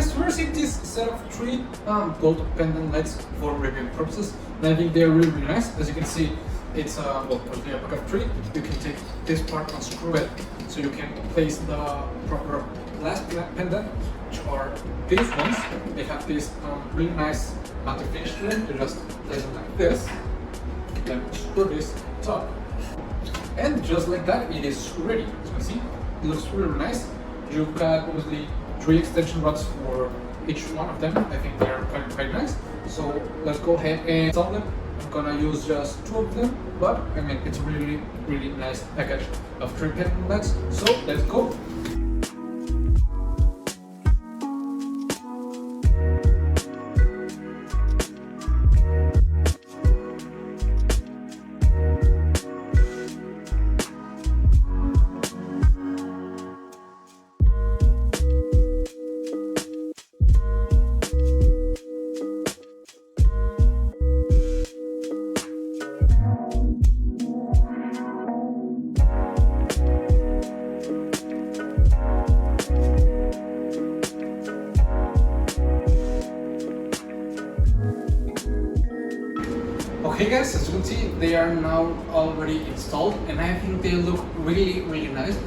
guys, we received this set of 3 gold pendant lights for review purposes, and I think they're really nice. As you can see, it's well, originally a pack of 3. You can take this part and screw it, so you can place the proper glass pendant, which are these ones. They have this really nice matte finish to them. You just place them like this, then screw this top, and just like that, it is ready. As you can see, it looks really nice. You've got obviously 3 extension rods for each one of them. I think they're quite nice. So let's go ahead and install them. I'm gonna use just 2 of them, but I mean it's a really nice package of 3 pendant lights. So let's go. Okay guys, as you can see, they are now already installed, and I think they look really nice.